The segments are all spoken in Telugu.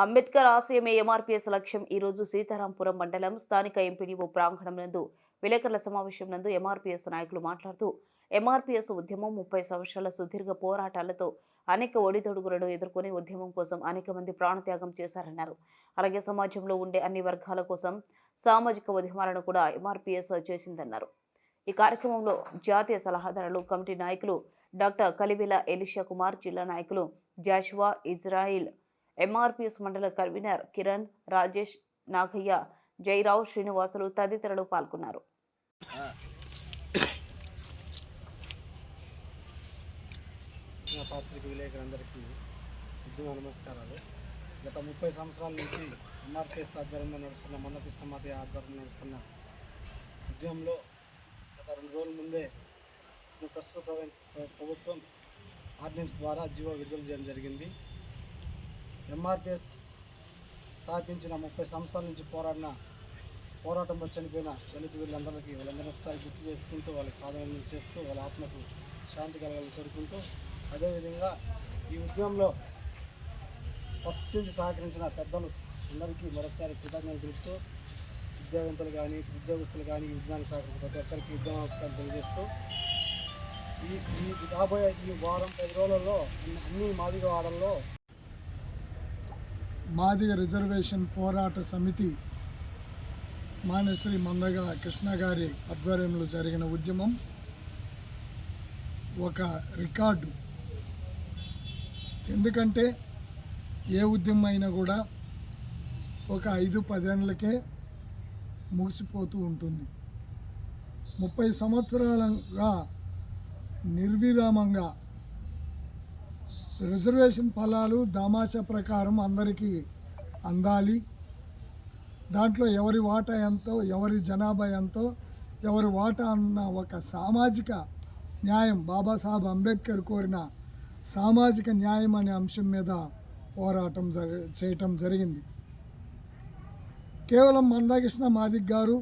అంబేద్కర్ ఆశయమే ఎంఆర్పీఎస్ లక్ష్యం. ఈ రోజు సీతారాంపురం మండలం స్థానిక ఎంపీడీఓ ప్రాంగణం నందు విలేకరుల సమావేశం నందు ఎంఆర్పీఎస్ నాయకులు మాట్లాడుతూ ఎంఆర్పీఎస్ ఉద్యమం 30 సంవత్సరాల సుదీర్ఘ పోరాటాలతో అనేక ఒడిదొడుగులను ఎదుర్కొని ఉద్యమం కోసం అనేక మంది ప్రాణత్యాగం చేశారన్నారు. అలాగే సమాజంలో ఉండే అన్ని వర్గాల కోసం సామాజిక ఉద్యమాలను కూడా ఎంఆర్పీఎస్ చేసిందన్నారు. ఈ కార్యక్రమంలో జాతీయ సలహాదారులు కమిటీ నాయకులు డాక్టర్ కలివెల ఎలిషా కుమార్, జిల్లా నాయకులు జాషువా, ఇజ్రాయిల్, ఎంఆర్పీఎస్ మండల కన్వీనర్ కిరణ్, రాజేష్, నాగయ్య, జయరావు, శ్రీనివాసులు తదితరులు పాల్గొన్నారు. పాత్రిక విలేకరులందరికీ ఉద్యమ నమస్కారాలు. గత 30 సంవత్సరాల నుంచి ఎంఆర్పీఎస్ ఆధ్వర్యంలో నడుస్తున్న మన్నకృష్ణ మాతయ్య ఆధ్వర్యంలో నడుస్తున్న ఉద్యమంలో గత 2 రోజుల ముందే ప్రస్తుత ప్రభుత్వం ఆర్డినెన్స్ ద్వారా జీవో విడుదల చేయడం జరిగింది. ఎంఆర్పీఎస్ స్థాపించిన 30 సంవత్సరాల నుంచి పోరాటంలో చనిపోయిన దళిత వీళ్ళందరినీ ఒకసారి గుర్తు చేసుకుంటూ వాళ్ళకి ప్రాధాన్యం చేస్తూ వాళ్ళ ఆత్మకు శాంతి కలగాలని కోరుకుంటూ, అదేవిధంగా ఈ ఉద్యమంలో ఫస్ట్ నుంచి సహకరించిన పెద్దలు అందరికీ మరొకసారి కృతజ్ఞతలు తెలుపుతూ, విద్యావంతులు కానీ ఉద్యోగస్తులు కానీ ఈ ఉద్యమానికి సహకరించిన ప్రతి ఒక్కరికి ఉద్యమ నమస్కారం తెలియజేస్తూ, ఈ రాబోయే ఈ వారం 10 రోజులలో అన్ని మాదిగ వాడల్లో మాదిగ రిజర్వేషన్ పోరాట సమితి మానేశ్వరి మందగ కృష్ణ గారి ఆధ్వర్యంలో జరిగిన ఉద్యమం ఒక రికార్డు. ఎందుకంటే ఏ ఉద్యమం అయినా కూడా ఒక 5-10 ఏళ్ళకే ముగిసిపోతూ ఉంటుంది. 30 సంవత్సరాలుగా నిర్విరామంగా రిజర్వేషన్ ఫలాలు దామాషా ప్రకారం అందరికీ అందాలి, దాంట్లో ఎవరి వాటా ఎంతో, ఎవరి జనాభా ఎంతో, ఎవరి వాటా అన్న ఒక సామాజిక న్యాయం, బాబాసాహెబ్ అంబేద్కర్ కోరిన సామాజిక న్యాయం అనే అంశం మీద పోరాటం చేయటం జరిగింది. కేవలం మందకృష్ణ మాదిగ గారు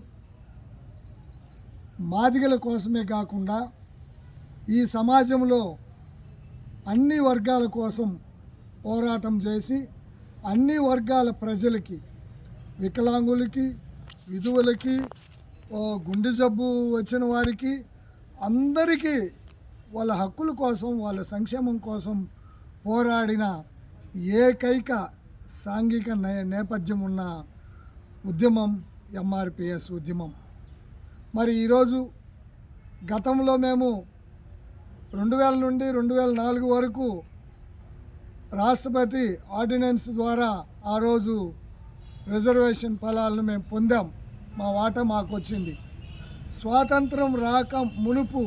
మాదిగల కోసమే కాకుండా ఈ సమాజంలో అన్ని వర్గాల కోసం పోరాటం చేసి అన్ని వర్గాల ప్రజలకి, వికలాంగులకి, విధువులకి, గుండె జబ్బు వచ్చిన వారికి అందరికీ వాళ్ళ హక్కుల కోసం, వాళ్ళ సంక్షేమం కోసం పోరాడిన ఏకైక సాంఘిక నేపథ్యం ఉన్న ఉద్యమం ఎంఆర్పీఎస్ ఉద్యమం. మరి ఈరోజు గతంలో మేము 2000 నుండి 2004 వరకు రాష్ట్రపతి ఆర్డినెన్స్ ద్వారా ఆ రోజు రిజర్వేషన్ ఫలాలను మేము పొందాం. మా వాటా మాకు వచ్చింది. స్వాతంత్రం రాక మునుపు,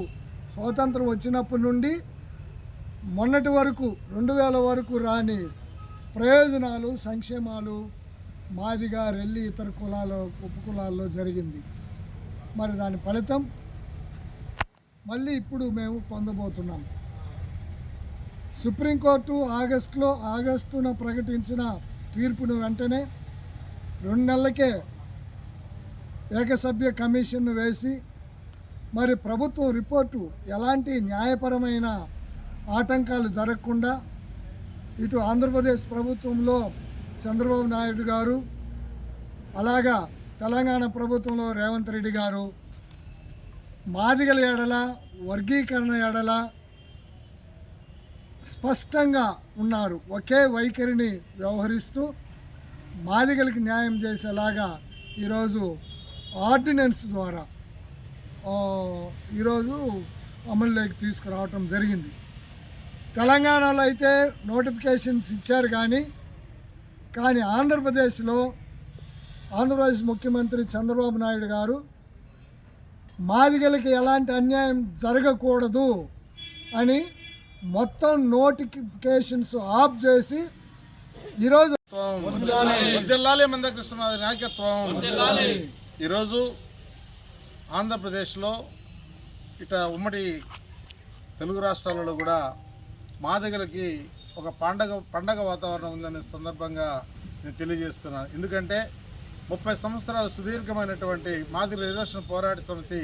స్వాతంత్రం వచ్చినప్పటి నుండి మొన్నటి వరకు 2000 వరకు రాని ప్రయోజనాలు, సంక్షేమాలు మాదిగా రెల్లి ఇతర ఉపకులాల్లో జరిగింది. మరి దాని ఫలితం మళ్ళీ ఇప్పుడు మేము పొందబోతున్నాం. సుప్రీంకోర్టు ఆగస్టున ప్రకటించిన తీర్పును వెంటనే 2 నెలలకే ఏకసభ్య కమిషన్ను వేసి, మరి ప్రభుత్వం రిపోర్టు ఎలాంటి న్యాయపరమైన ఆటంకాలు జరగకుండా ఇటు ఆంధ్రప్రదేశ్ ప్రభుత్వంలో చంద్రబాబు నాయుడు గారు, అలాగా తెలంగాణ ప్రభుత్వంలో రేవంత్ రెడ్డి గారు మాదిగల ఎడల, వర్గీకరణ ఎడల స్పష్టంగా ఉన్నారు. ఒకే వైఖరిని వ్యవహరిస్తూ మాదిగలకి న్యాయం చేసేలాగా ఈరోజు ఆర్డినెన్స్ ద్వారా ఈరోజు అమలులోకి తీసుకురావటం జరిగింది. తెలంగాణలో అయితే నోటిఫికేషన్స్ ఇచ్చారు, కానీ ఆంధ్రప్రదేశ్ ముఖ్యమంత్రి చంద్రబాబు నాయుడు గారు మాదిగలకి ఎలాంటి అన్యాయం జరగకూడదు అని మొత్తం నోటిఫికేషన్స్ ఆఫ్ చేసి ఈరోజు ఈరోజు ఆంధ్రప్రదేశ్లో ఉమ్మడి తెలుగు రాష్ట్రాలలో కూడా మాదిగలకి ఒక పండగ వాతావరణం ఉందనే సందర్భంగా నేను తెలియజేస్తున్నాను. ఎందుకంటే 30 సంవత్సరాల సుదీర్ఘమైనటువంటి మాదిగల రిజర్వేషన్ పోరాట సమితి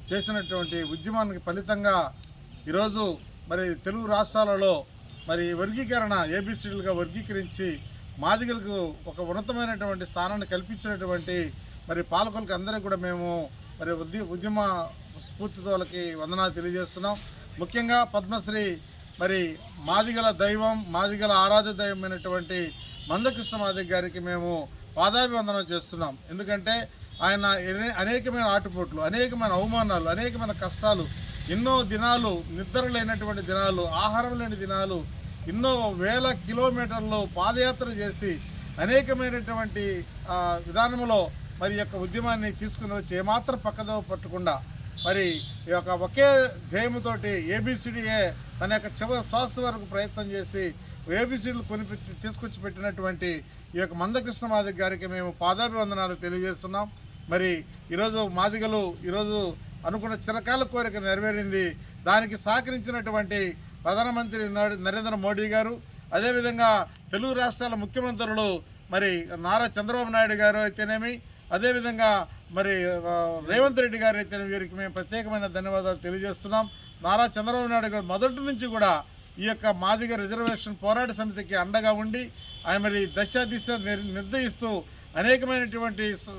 చేసినటువంటి ఉద్యమానికి ఫలితంగా ఈరోజు మరి తెలుగు రాష్ట్రాలలో మరి వర్గీకరణ ఏబిసిడీలుగా వర్గీకరించి మాదిగలకు ఒక ఉన్నతమైనటువంటి స్థానాన్ని కల్పించినటువంటి మరి పాలకులకు అందరికీ కూడా మేము మరి ఉద్యమ స్ఫూర్తితో వాళ్ళకి వందనాలు తెలియజేస్తున్నాం. ముఖ్యంగా పద్మశ్రీ మరి మాదిగల దైవం, మాదిగల ఆరాధ్య దైవమైనటువంటి మందకృష్ణ మాదిగ గారికి మేము పాదాభివందనం చేస్తున్నాం. ఎందుకంటే ఆయన అనేకమైన ఆటుపోట్లు, అనేకమైన అవమానాలు, అనేకమైన కష్టాలు, ఎన్నో దినాలు నిద్ర లేనటువంటి దినాలు, ఆహారం లేని దినాలు, ఎన్నో వేల కిలోమీటర్లు పాదయాత్ర చేసి అనేకమైనటువంటి విధానంలో మరి యొక్క ఉద్యమాన్ని తీసుకుని వచ్చి ఏమాత్రం పక్కదో పట్టకుండా మరి ఈ యొక్క ఒకే ధ్యేయముతోటి ఏబిసిడిఏ తన యొక్క చివరి శ్వాస వరకు ప్రయత్నం చేసి ఏబిసిడీలు తీసుకొచ్చి పెట్టినటువంటి ఈ యొక్క మందకృష్ణ మాదిగ గారికి మేము పాదాభివందనాలు తెలియజేస్తున్నాం. మరి ఈరోజు మాదిగలు ఈరోజు అనుకున్న చిరకాల కోరిక నెరవేరింది. దానికి సహకరించినటువంటి ప్రధానమంత్రి నరేంద్ర మోడీ గారు, అదేవిధంగా తెలుగు రాష్ట్రాల ముఖ్యమంత్రులు మరి నారా చంద్రబాబు నాయుడు గారు అయితేనేమి, అదేవిధంగా మరి రేవంత్ రెడ్డి గారు అయితే వీరికి మేము ప్రత్యేకమైన ధన్యవాదాలు తెలియజేస్తున్నాం. నారా చంద్రబాబు నాయుడు గారు మొదటి నుంచి కూడా ఈ యొక్క మాదిగ రిజర్వేషన్ పోరాట సమితికి అండగా ఉండి ఆయన మరి దశ దిశ నిర్ణయిస్తూ అనేకమైనటువంటి